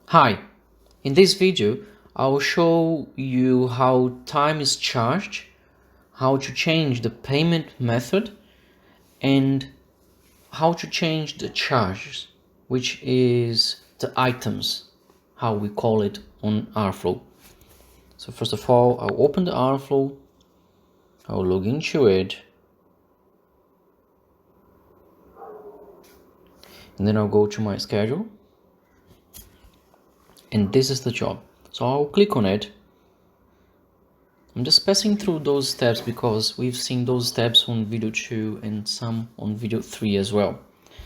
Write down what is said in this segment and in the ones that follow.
Hi, in this video I will show you how time is charged, how to change the payment method, and how to change the charges, which is the items, how we call it on AroFlo. So first of all, I'll open the AroFlo, I'll log into it, and then I'll go to my schedule, and this is the job. So I'll click on it. I'm just passing through those steps because we've seen those steps on video 2 and some on video 3 as well.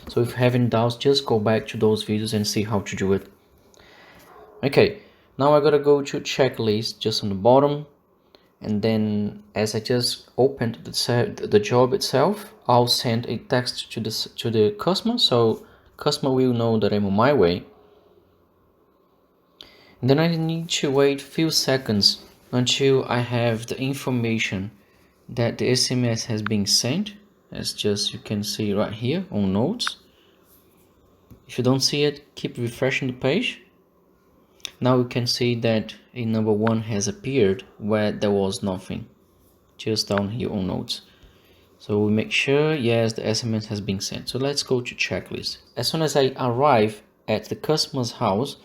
So if you have any doubts, just go back to those videos and see how to do it. Okay, now I gotta go to checklist just on the bottom, and then as I just opened the job itself, I'll send a text to the customer, so customer will know that I'm on my way. And then I need to wait a few seconds until I have the information that the SMS has been sent, as just you can see right here on notes. If you don't see it, keep refreshing the page. Now you can see that a number 1 has appeared where there was nothing, just down here on notes. So we make sure, yes, the SMS has been sent. So let's go to checklist. As soon as I arrive at the customer's house,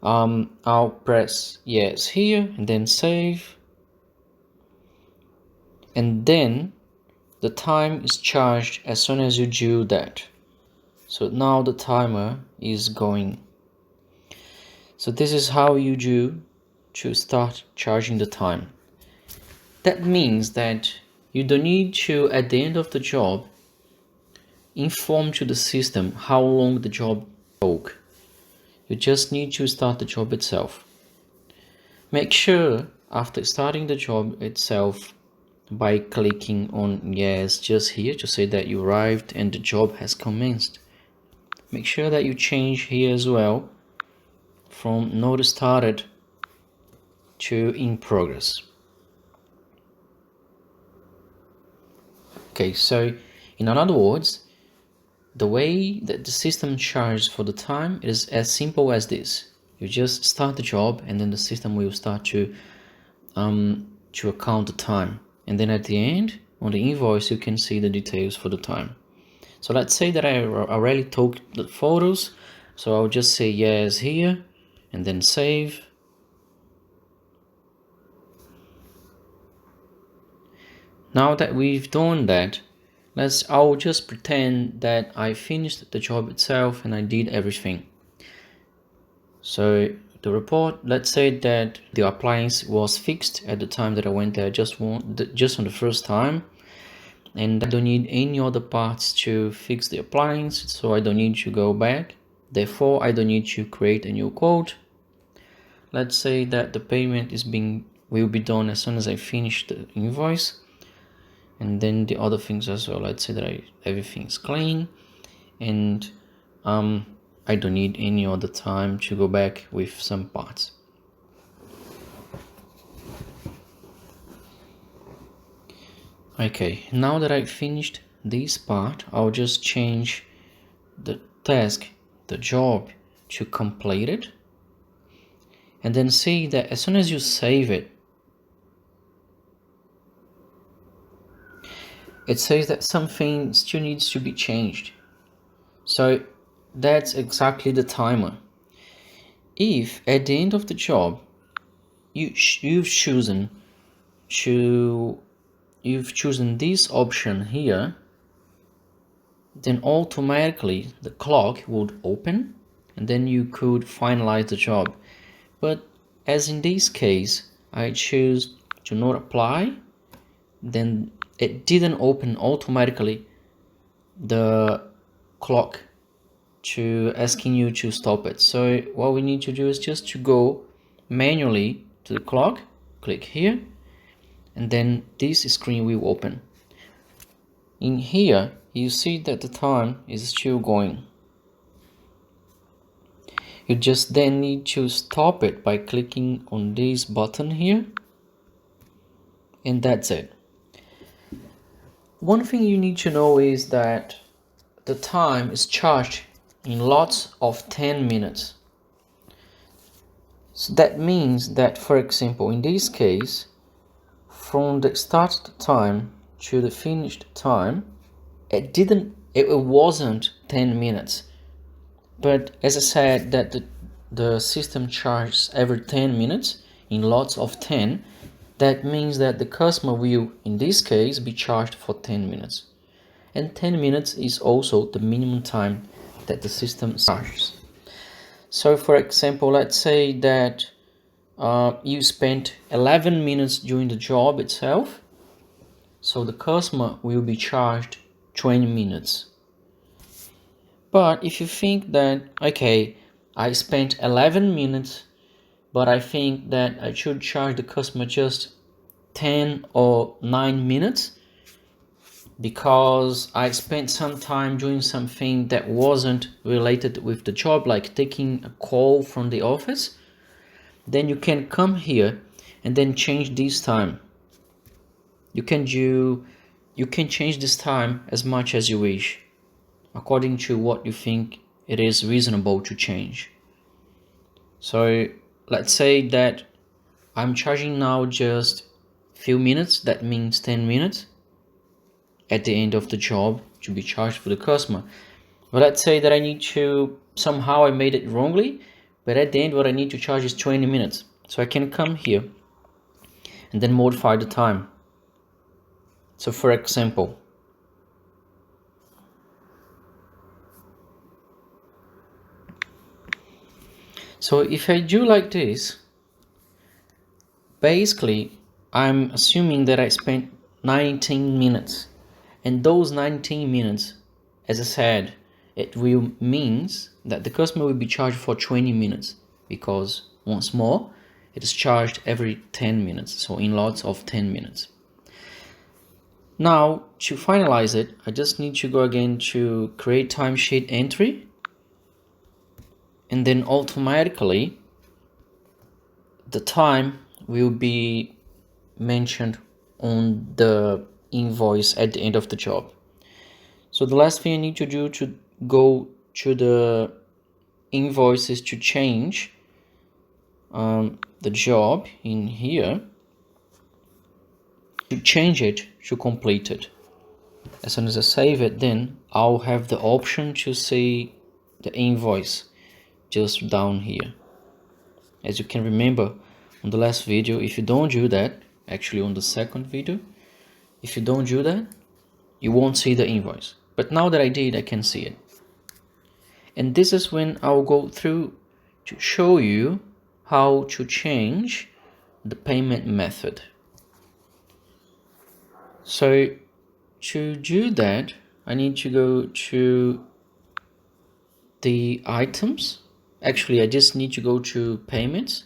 I'll press yes here and then save, and then the time is charged as soon as you do that. So now the timer is going. So this is how you do to start charging the time. That means that you don't need to, at the end of the job, inform to the system how long the job took. You just need to start the job itself. Make sure after starting the job itself by clicking on yes just here to say that you arrived and the job has commenced. Make sure that you change here as well from not started to in progress. Okay, so in other words, the way that the system charges for the time is as simple as this. You just start the job and then the system will start to account the time. And then at the end, on the invoice, you can see the details for the time. So let's say that I already took the photos. So I'll just say yes here and then save. Now that we've done that, I'll just pretend that I finished the job itself and I did everything. So the report, let's say that the appliance was fixed at the time that I went there just on the first time, and I don't need any other parts to fix the appliance, so I don't need to go back. Therefore, I don't need to create a new quote. Let's say that the payment will be done as soon as I finish the invoice. And then the other things as well. Let's say that everything's clean, and I don't need any other time to go back with some parts. Okay, now that I've finished this part, I'll just change the task, the job, to completed, and then see that as soon as you save it, it says that something still needs to be changed. So that's exactly the timer. If at the end of the job you've chosen this option here, then automatically the clock would open and then you could finalize the job. But as in this case I choose to not apply, then it didn't open automatically the clock to asking you to stop it. So what we need to do is just to go manually to the clock, click here, and then this screen will open. In here you see that the time is still going. You just then need to stop it by clicking on this button here, and that's it. One thing you need to know is that the time is charged in lots of 10 minutes. So that means that, for example, in this case, from the start time to the finished time, it wasn't 10 minutes. But as I said, that the system charges every 10 minutes in lots of 10. That means that the customer will, in this case, be charged for 10 minutes. And 10 minutes is also the minimum time that the system charges. So for example, let's say that you spent 11 minutes doing the job itself. So the customer will be charged 20 minutes. But if you think that, okay, I spent 11 minutes, but I think that I should charge the customer just 10 or 9 minutes because I spent some time doing something that wasn't related with the job, like taking a call from the office, then you can come here and then change this time. You can change this time as much as you wish, according to what you think it is reasonable to change. So let's say that I'm charging now just few minutes, that means 10 minutes at the end of the job to be charged for the customer. But let's say that I need to, somehow I made it wrongly, but at the end what I need to charge is 20 minutes. So I can come here and then modify the time. So for example, so if I do like this, basically I'm assuming that I spent 19 minutes, and those 19 minutes, as I said, it will means that the customer will be charged for 20 minutes because once more it is charged every 10 minutes, so in lots of 10 minutes. Now to finalize it, I just need to go again to create timesheet entry, and then automatically the time will be mentioned on the invoice at the end of the job. So the last thing I need to do to go to the invoices to change the job in here, to change it to completed. As soon as I save it, then I'll have the option to see the invoice just down here. As you can remember on the last video, if you don't do that, actually on the second video, if you don't do that, you won't see the invoice. But now that I did, I can see it. And this is when I'll go through to show you how to change the payment method. So to do that, I need to go to the items. Actually, I just need to go to payments,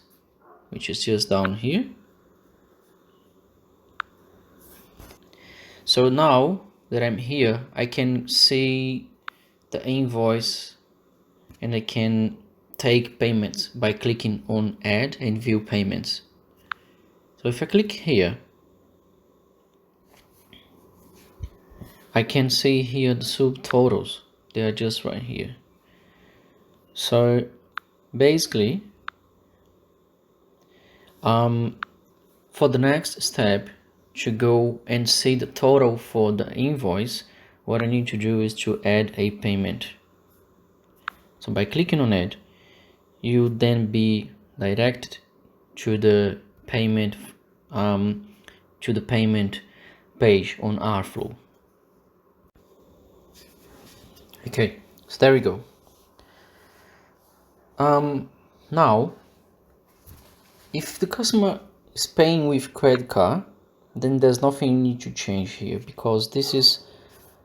which is just down here. So now that I'm here, I can see the invoice and I can take payments by clicking on add and view payments. So if I click here, I can see here the subtotals. They are just right here. So basically, for the next step, to go and see the total for the invoice, what I need to do is to add a payment. So by clicking on it, you then be directed to the payment page on AroFlo. Okay, so there we go. Now, if the customer is paying with credit card, then there's nothing you need to change here, because this is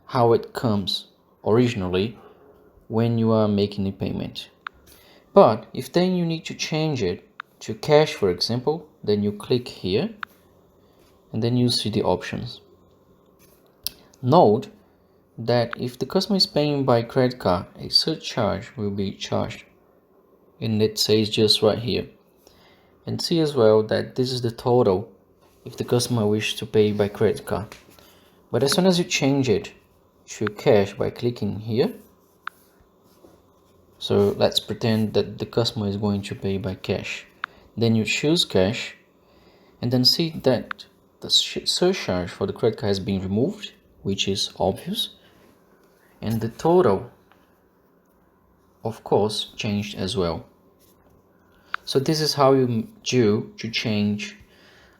how it comes originally when you are making a payment. But if then you need to change it to cash, for example, then you click here and then you see the options. Note that if the customer is paying by credit card, a surcharge will be charged, and it says just right here. And see as well that this is the total if the customer wishes to pay by credit card. But as soon as you change it to cash by clicking here, so let's pretend that the customer is going to pay by cash. then you choose cash, and then see that the surcharge for the credit card has been removed, which is obvious, and the total of course changed as well. So this is how you do to change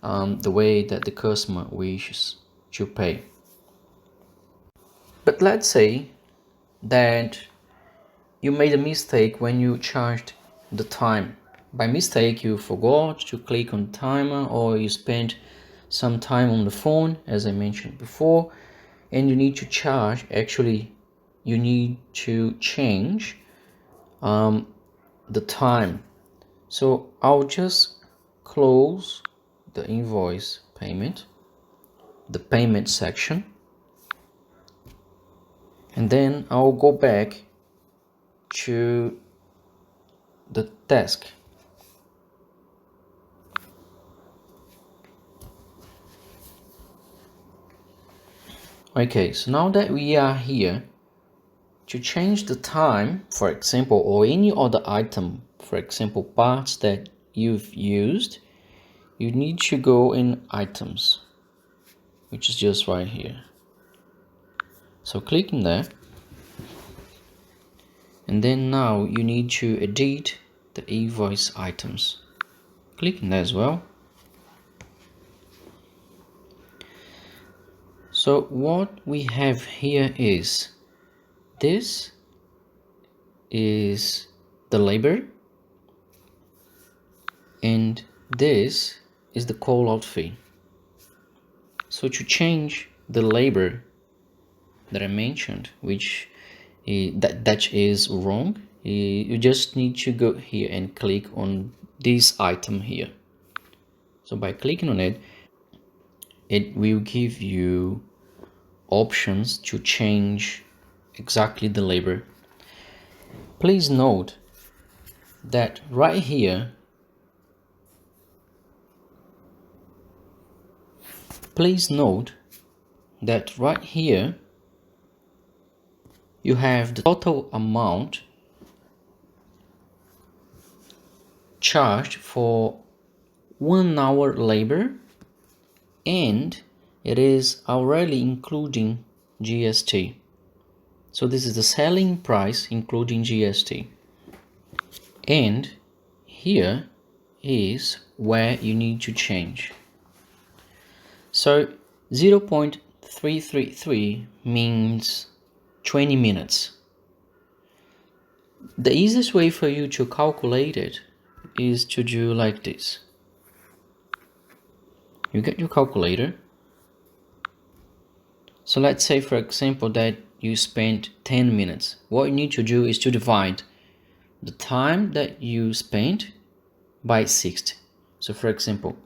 the way that the customer wishes to pay. But let's say that you made a mistake when you charged the time. By mistake, you forgot to click on timer, or you spent some time on the phone, as I mentioned before, and you need to charge. Actually, you need to change the time. So I'll just close the invoice payment, the payment section, and then I'll go back to the task. Okay, so now that we are here, to change the time, for example, or any other item, for example, parts that you've used, you need to go in items, which is just right here. So click in there, and then now you need to edit the invoice items. Click in there as well. So what we have here is, this is the labor, and this is the call out fee. So to change the labor that I mentioned, which that is wrong, you just need to go here and click on this item here. So by clicking on it, it will give you options to change exactly the labor. Please note that right here, you have the total amount charged for 1 hour labor, and it is already including GST. So this is the selling price including GST. And here is where you need to change. So 0.333 means 20 minutes. The easiest way for you to calculate it is to do like this. You get your calculator. So let's say, for example, that you spent 10 minutes. What you need to do is to divide the time that you spent by 60. So for example,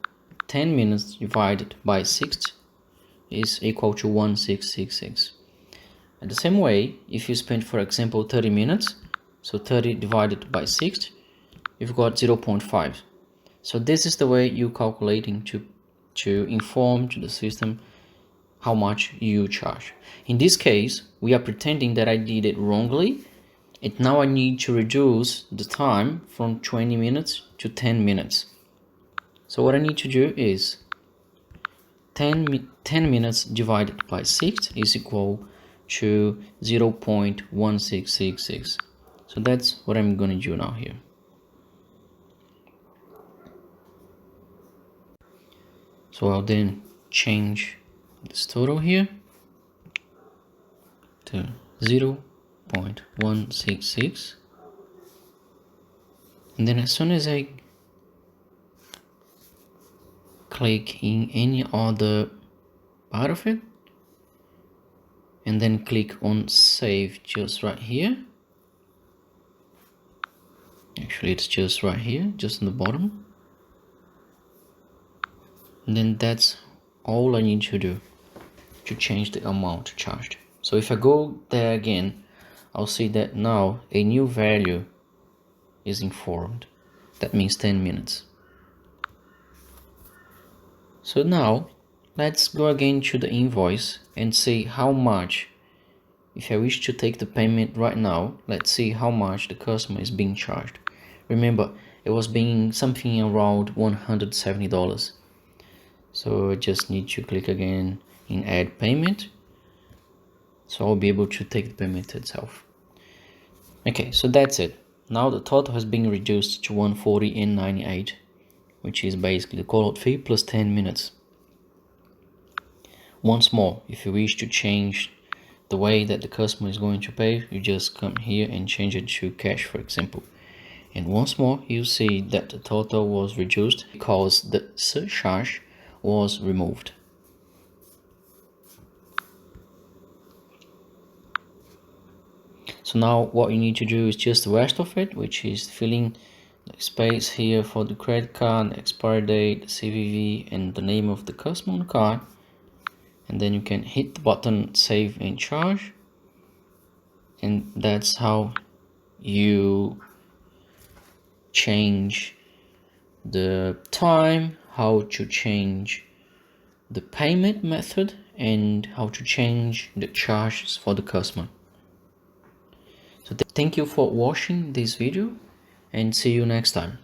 10 minutes divided by 60 is equal to 1666. And the same way, if you spend, for example, 30 minutes, so 30 divided by 60, you've got 0.5. So this is the way you're calculating to inform to the system how much you charge. In this case, we are pretending that I did it wrongly, and now I need to reduce the time from 20 minutes to 10 minutes. So what I need to do is 10 minutes divided by 6 is equal to 0.1666. So that's what I'm going to do now here. So I'll then change this total here to 0.166, and then as soon as I click in any other part of it and then click on save just right here, actually it's just right here, just in the bottom, and then that's all I need to do to change the amount charged. So if I go there again, I'll see that now a new value is informed. That means 10 minutes. So now let's go again to the invoice and see how much, if I wish to take the payment right now, let's see how much the customer is being charged. Remember, it was being something around $170. So I just need to click again in add payment, so I'll be able to take the payment itself. Okay, so that's it. Now the total has been reduced to 140.98, which is basically the call out fee plus 10 minutes. Once more, if you wish to change the way that the customer is going to pay, you just come here and change it to cash, for example. And once more, you see that the total was reduced because the surcharge was removed. So now what you need to do is just the rest of it, which is filling the space here for the credit card, the expiry date, the CVV, and the name of the customer on the card. And then you can hit the button save and charge, and that's how you change the time, how to change the payment method, and how to change the charges for the customer. So thank you for watching this video, and see you next time.